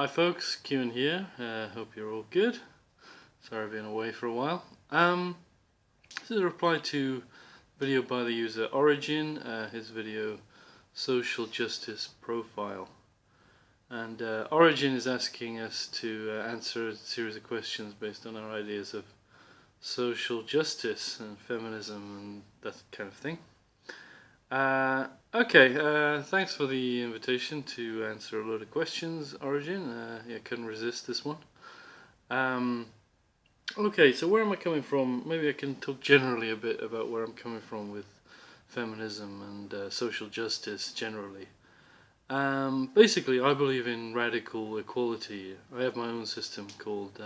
Hi folks, Kieran here. Hope you're all good. Sorry I've been away for a while. This is a reply to a video by the user Orygyn, his video Social Justice Profile. And Orygyn is asking us to answer a series of questions based on our ideas of social justice and feminism and that kind of thing. Thanks for the invitation to answer a load of questions, Orygyn. Yeah, couldn't resist this one. Okay, so where am I coming from? Maybe I can talk generally a bit about where I'm coming from with feminism and social justice generally. Basically, I believe in radical equality. I have my own system called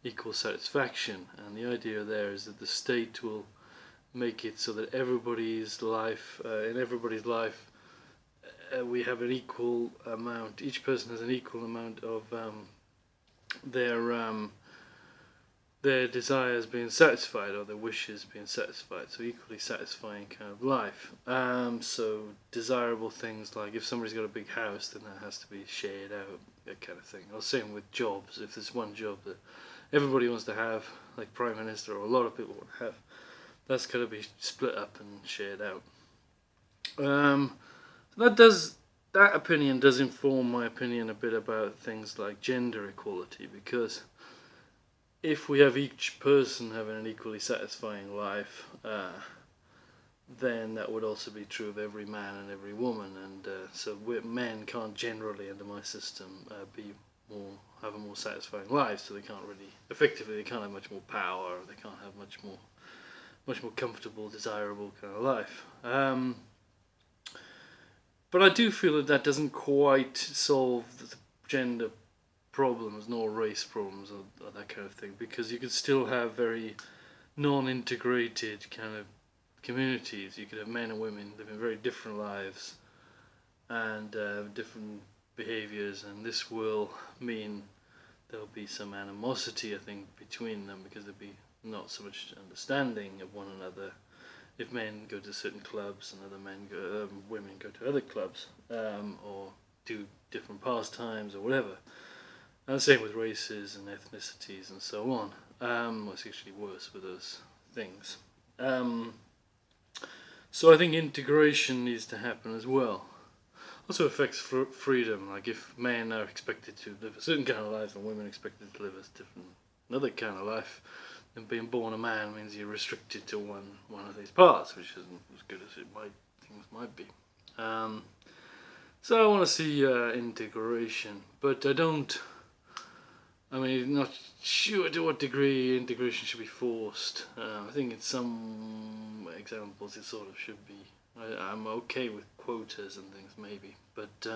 equal satisfaction, and the idea there is that the state will make it so that everybody's life, we have an equal amount. Each person has an equal amount of their desires being satisfied or their wishes being satisfied. So equally satisfying kind of life. So desirable things like if somebody's got a big house, then that has to be shared out, that kind of thing. Or same with jobs. If there's one job that everybody wants to have, like Prime Minister or a lot of people want to have, that's got to be split up and shared out. That opinion does inform my opinion a bit about things like gender equality, because if we have each person having an equally satisfying life, then that would also be true of every man and every woman, and so men can't generally, under my system, have a more satisfying life. So they can't have much more power. They can't have much more comfortable, desirable kind of life. But I do feel that doesn't quite solve the gender problems nor race problems or that kind of thing, because you could still have very non-integrated kind of communities. You could have men and women living very different lives and different behaviours, and this will mean there'll be some animosity, I think, between them, because there'll be not so much understanding of one another if men go to certain clubs and women go to other clubs, or do different pastimes or whatever. And the same with races and ethnicities and so on. It's actually worse with those things. So I think integration needs to happen as well. Also affects freedom. Like if men are expected to live a certain kind of life and women are expected to live another kind of life, then being born a man means you're restricted to one of these parts, which isn't as good as things might be. So I want to see integration, but not sure to what degree integration should be forced. I think in some examples it sort of should be. I'm okay with quotas and things maybe, but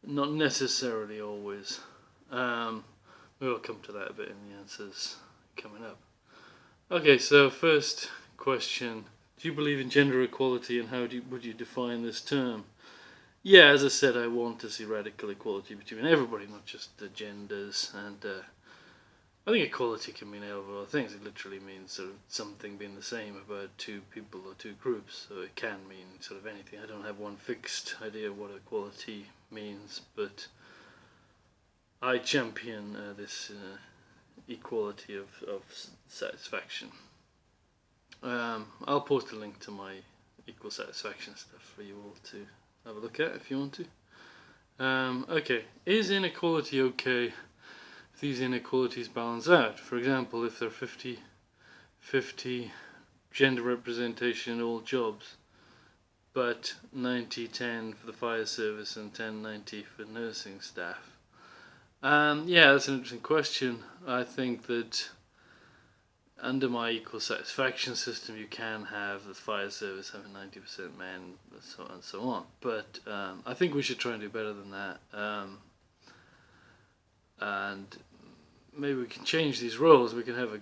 not necessarily always. We'll come to that a bit in the answers coming up. Okay, so first question: do you believe in gender equality, and how would you define this term? Yeah, as I said, I want to see radical equality between everybody, not just the genders. And I think equality can mean a hell of a lot of things. It literally means sort of something being the same about two people or two groups. So it can mean sort of anything. I don't have one fixed idea of what equality means, but I champion this equality of satisfaction. I'll post a link to my equal satisfaction stuff for you all to have a look at if you want to. Okay, is inequality okay if these inequalities balance out? For example, if there are 50-50 gender representation in all jobs, but 90-10 for the fire service and 10-90 for nursing staff. Yeah, that's an interesting question. I think that under my equal satisfaction system, you can have the fire service having 90% men, and so on. But I think we should try and do better than that. And maybe we can change these roles. We can have a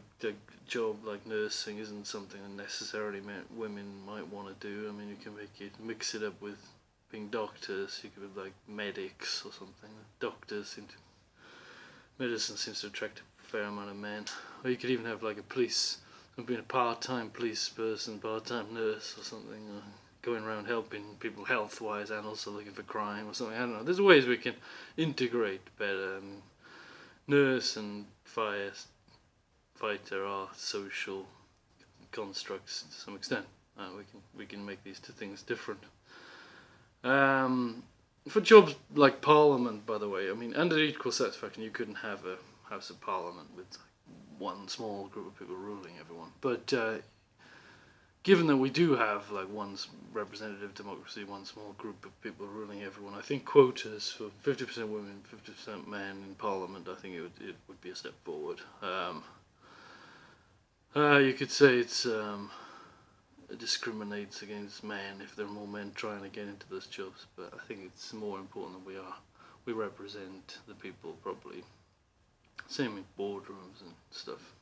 job like nursing isn't something that necessarily women might want to do. I mean, you can mix it up with being doctors. You could be like medics or something. Medicine seems to attract a fair amount of men. Or you could even have like a police, being a part-time police person, part-time nurse or something. going around helping people health-wise and also looking for crime or something. I don't know. There's ways we can integrate better. Nurse and fighter are social constructs to some extent. We can make these two things different. For jobs like Parliament, by the way, I mean, under equal satisfaction, you couldn't have a House of Parliament with one small group of people ruling everyone. But given that we do have like one representative democracy, one small group of people ruling everyone, I think quotas for 50% women, 50% men in Parliament, I think it would be a step forward. You could say it discriminates against men if there are more men trying to get into those jobs, but I think it's more important that we represent the people properly. Same in boardrooms and stuff.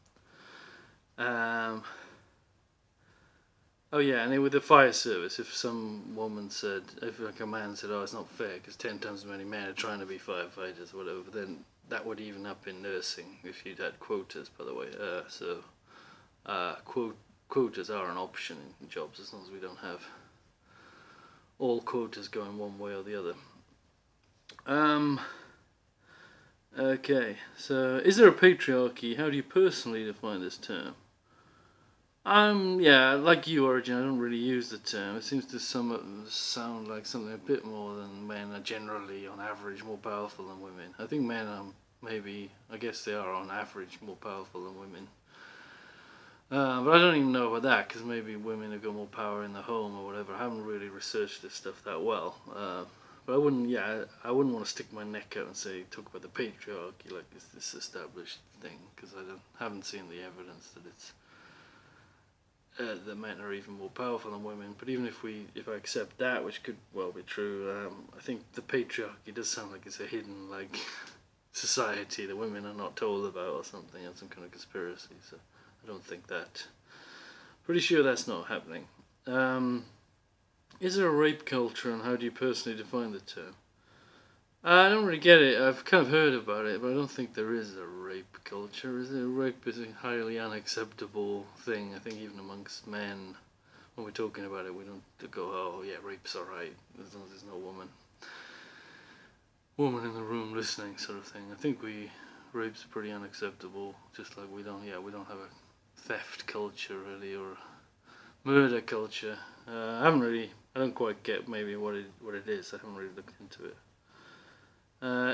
Oh yeah, and then with the fire service, if some woman said, if like a man said, oh, it's not fair because 10 times as many men are trying to be firefighters or whatever, then that would even up in nursing if you'd had quotas, by the way. Quotas are an option in jobs as long as we don't have all quotas going one way or the other. Okay, so is there a patriarchy? How do you personally define this term? Yeah, like you, Orygyn, I don't really use the term. It seems to sound like something a bit more than men are generally, on average, more powerful than women. I think men are I guess they are on average more powerful than women. But I don't even know about that, because maybe women have got more power in the home or whatever. I haven't really researched this stuff that well. But I wouldn't want to stick my neck out and say, talk about the patriarchy like it's this established thing, because I haven't seen the evidence that it's that men are even more powerful than women. But even if I accept that, which could well be true, I think the patriarchy does sound like it's a hidden like society that women are not told about or something, and some kind of conspiracy. So I don't think that. Pretty sure that's not happening. Is there a rape culture, and how do you personally define the term? I don't really get it. I've kind of heard about it, but I don't think there is a rape culture. Is it? Rape is a highly unacceptable thing. I think even amongst men, when we're talking about it, we don't go, oh yeah, rape's alright, as long as there's no woman in the room listening, sort of thing. I think rape's pretty unacceptable. Just like we don't have a theft culture really, or a murder culture. I don't quite get maybe what it is. I haven't really looked into it.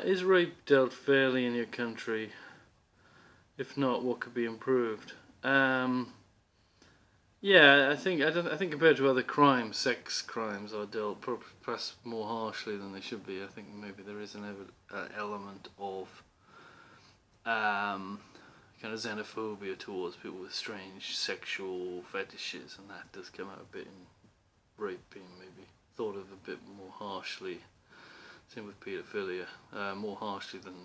Is rape dealt fairly in your country? If not, what could be improved? Yeah, I think compared to other crimes, sex crimes are dealt perhaps more harshly than they should be. I think maybe there is an element of kind of xenophobia towards people with strange sexual fetishes, and that does come out a bit in rape being maybe thought of a bit more harshly. Same with paedophilia, more harshly than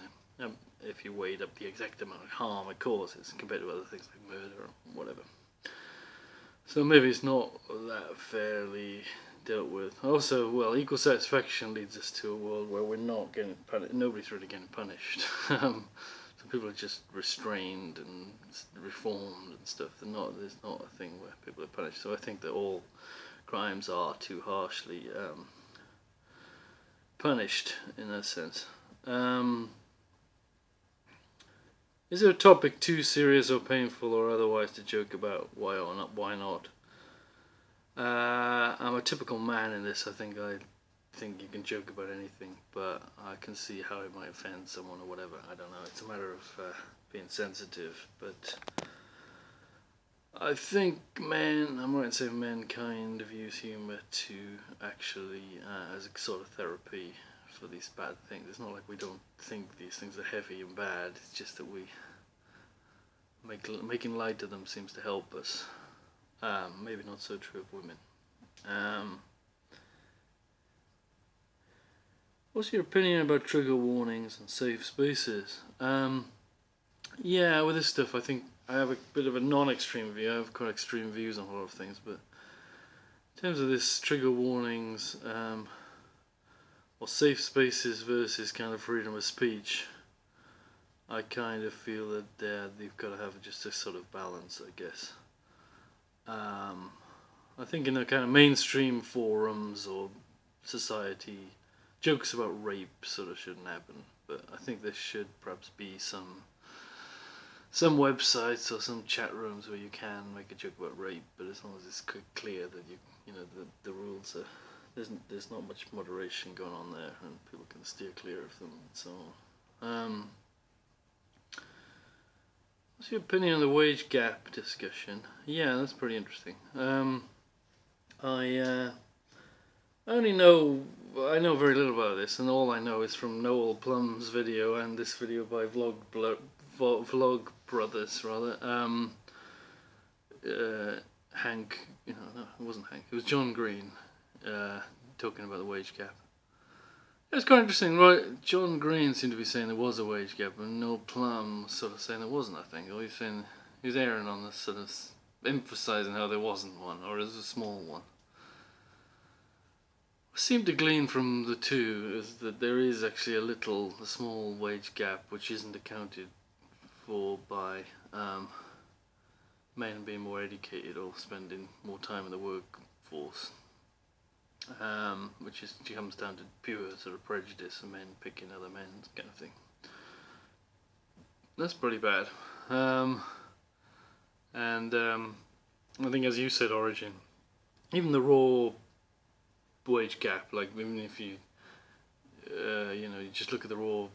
if you weighed up the exact amount of harm it causes compared to other things like murder or whatever. So maybe it's not that fairly dealt with. Also, well, equal satisfaction leads us to a world where we're not getting punished. Nobody's really getting punished. So people are just restrained and reformed and stuff. There's not a thing where people are punished. So I think that all crimes are too harshly punished in that sense. Is there a topic too serious or painful or otherwise to joke about? Why or not? Why not? I'm a typical man in this. I think you can joke about anything, but I can see how it might offend someone or whatever. I don't know. It's a matter of being sensitive, but I think I'm right in saying men kind of use humour to actually as a sort of therapy for these bad things. It's not like we don't think these things are heavy and bad. It's just that making light of them seems to help us. Maybe not so true of women. What's your opinion about trigger warnings and safe spaces? Yeah, with this stuff, I think I have a bit of a non-extreme view. I have quite extreme views on a lot of things, but in terms of this trigger warnings, or safe spaces versus kind of freedom of speech, I kind of feel that they've got to have just a sort of balance, I guess. I think in the kind of mainstream forums or society, jokes about rape sort of shouldn't happen. But I think there should perhaps be some websites or some chat rooms where you can make a joke about rape, but as long as it's clear that you know the rules are there's not much moderation going on there, and people can steer clear of them and so on. What's your opinion on the wage gap discussion? Yeah, that's pretty interesting. I I know very little about this, and all I know is from Noel Plum's video and this video by Vlog Brothers rather. Hank, no, it wasn't Hank. It was John Green, talking about the wage gap. It was quite interesting, right? John Green seemed to be saying there was a wage gap, and Noel Plum was sort of saying there wasn't. I think, or he was erring on this sort of emphasising how there wasn't one, or it was a small one. What seemed to glean from the two is that there is actually a small wage gap which isn't accounted for by men being more educated or spending more time in the workforce, which comes down to pure sort of prejudice and men picking other men kind of thing. That's pretty bad. I think, as you said, Orygyn, even the raw wage gap, like even if you you just look at the raw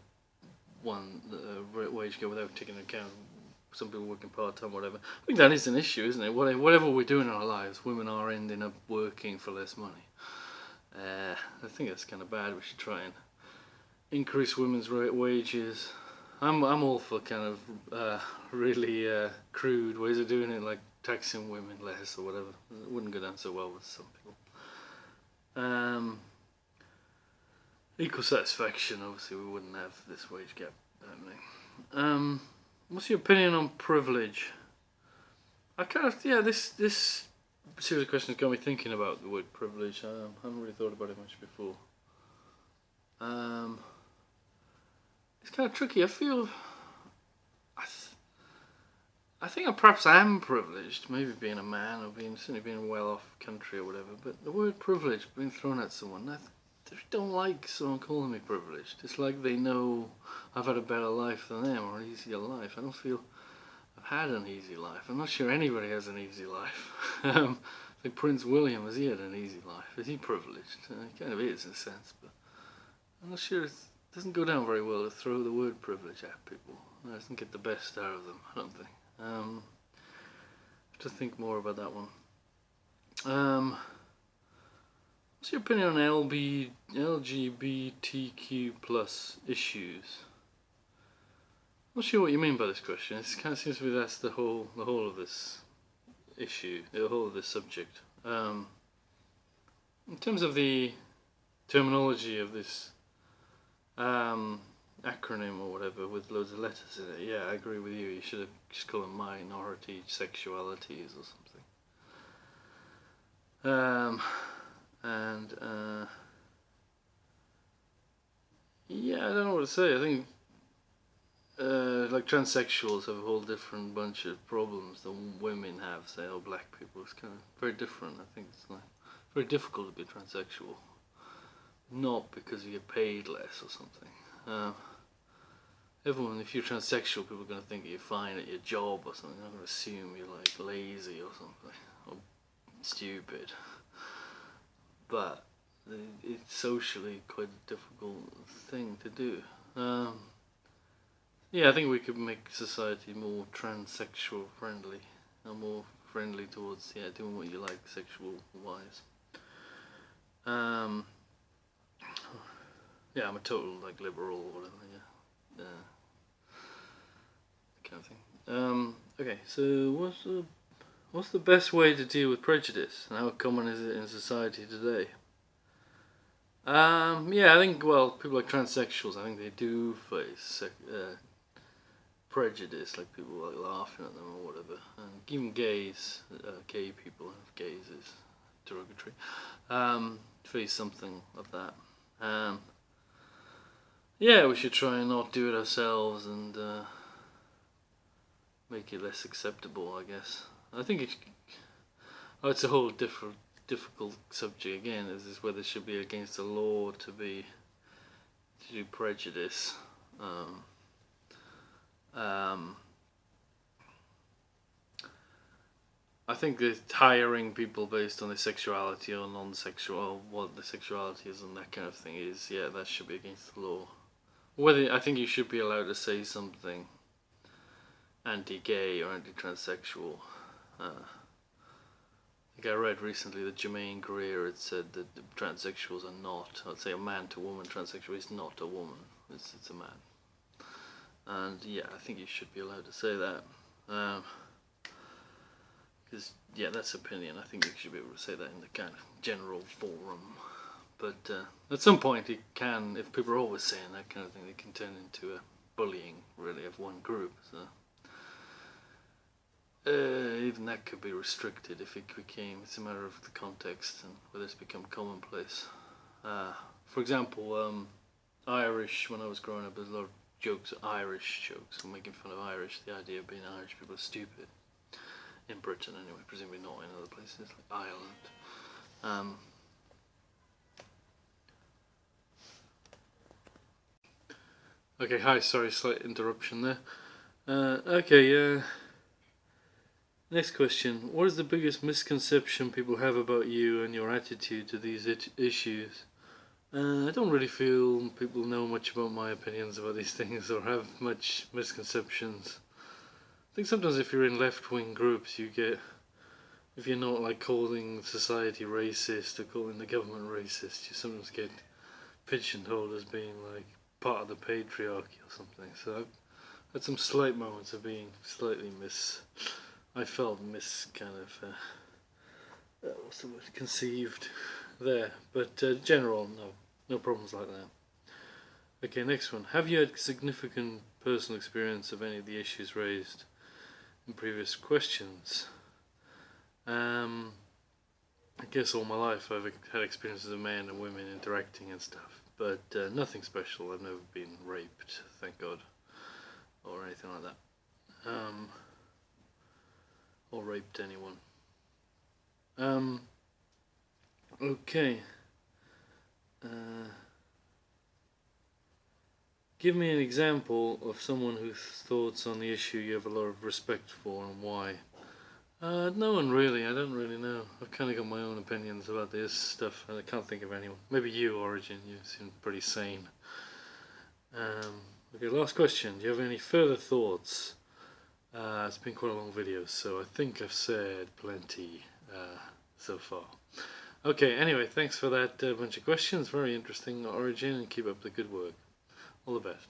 wage gap without taking into account some people working part-time, whatever. I think that is an issue, isn't it? Whatever we're doing in our lives, women are ending up working for less money. I think that's kind of bad. We should try and increase women's wages. I'm all for kind of really crude ways of doing it, like taxing women less or whatever. It wouldn't go down so well with some people. Equal satisfaction, obviously we wouldn't have this wage gap happening. What's your opinion on privilege? This series of questions got me thinking about the word privilege. I haven't really thought about it much before. It's kind of tricky. I think I perhaps am privileged, maybe being a man or certainly being a well-off country or whatever. But the word privilege being thrown at someone, I don't like someone calling me privileged. It's like they know I've had a better life than them or an easier life. I don't feel I've had an easy life. I'm not sure anybody has an easy life. Like Prince William, has he had an easy life? Is he privileged? He kind of is in a sense, but I'm not sure. It doesn't go down very well to throw the word privilege at people. It doesn't get the best out of them, I don't think. Have to think more about that one. What's your opinion on LGBTQ plus issues? I'm not sure what you mean by this question. It kind of seems to me that's the whole of this issue, the whole of this subject. In terms of the terminology of this acronym or whatever with loads of letters in it, yeah, I agree with you. You should have just called them minority sexualities or something. Yeah, I don't know what to say. I think like transsexuals have a whole different bunch of problems than women have, say, or black people. It's kind of very different. I think it's like very difficult to be transsexual. Not because you get paid less or something. Everyone, if you're transsexual, people are going to think you're fine at your job or something. They're going to assume you're like lazy or something, or stupid. But it's socially quite a difficult thing to do. Yeah, I think we could make society more transsexual friendly and more friendly towards doing what you like sexual wise. Yeah, I'm a total like liberal or whatever. Yeah, kind of thing. Okay, so what's the best way to deal with prejudice, and how common is it in society today? Yeah, I think people like transsexuals, I think they do face prejudice, like people like laughing at them or whatever, and even gays, gay people, if gays is derogatory, face something of that. Yeah, we should try and not do it ourselves and make it less acceptable, I guess. I think Oh, it's a whole difficult subject again. Is this whether it should be against the law to do prejudice? I think that hiring people based on their sexuality or non-sexual, or what the sexuality is and that kind of thing is, yeah, that should be against the law. Whether I think you should be allowed to say something anti-gay or anti-transsexual. I think I read recently that Jermaine Greer had said that the transsexuals are not, I'd say a man to woman transsexual is not a woman, it's a man. And yeah, I think you should be allowed to say that. Because, yeah, that's opinion. I think you should be able to say that in the kind of general forum. But at some point it can, if people are always saying that kind of thing, it can turn into a bullying, really, of one group. So even that could be restricted if it became, it's a matter of the context and whether it's become commonplace. For example, Irish, when I was growing up, there's a lot of jokes, Irish jokes, and making fun of Irish, the idea of being Irish people are stupid. In Britain anyway, presumably not in other places like Ireland. Okay, hi, sorry, slight interruption there. Next question. What is the biggest misconception people have about you and your attitude to these issues? I don't really feel people know much about my opinions about these things or have much misconceptions. I think sometimes if you're in left-wing groups, you get, if you're not like calling society racist or calling the government racist, you sometimes get pigeonholed as being like part of the patriarchy or something. So I've had some slight moments of being slightly I felt kind of, what's the word, conceived there. But general, no problems like that. Okay, next one. Have you had significant personal experience of any of the issues raised in previous questions? I guess all my life I've had experiences of men and women interacting and stuff, but nothing special. I've never been raped, thank God, or anything like that, or raped anyone. Okay. Give me an example of someone whose thoughts on the issue you have a lot of respect for and why. No one really. I don't really know. I've kind of got my own opinions about this stuff, and I can't think of anyone. Maybe you, Orygyn. You seem pretty sane. Okay, last question. Do you have any further thoughts? It's been quite a long video, so I think I've said plenty so far. Okay, anyway, thanks for that bunch of questions. Very interesting, Orygyn, and keep up the good work. All the best.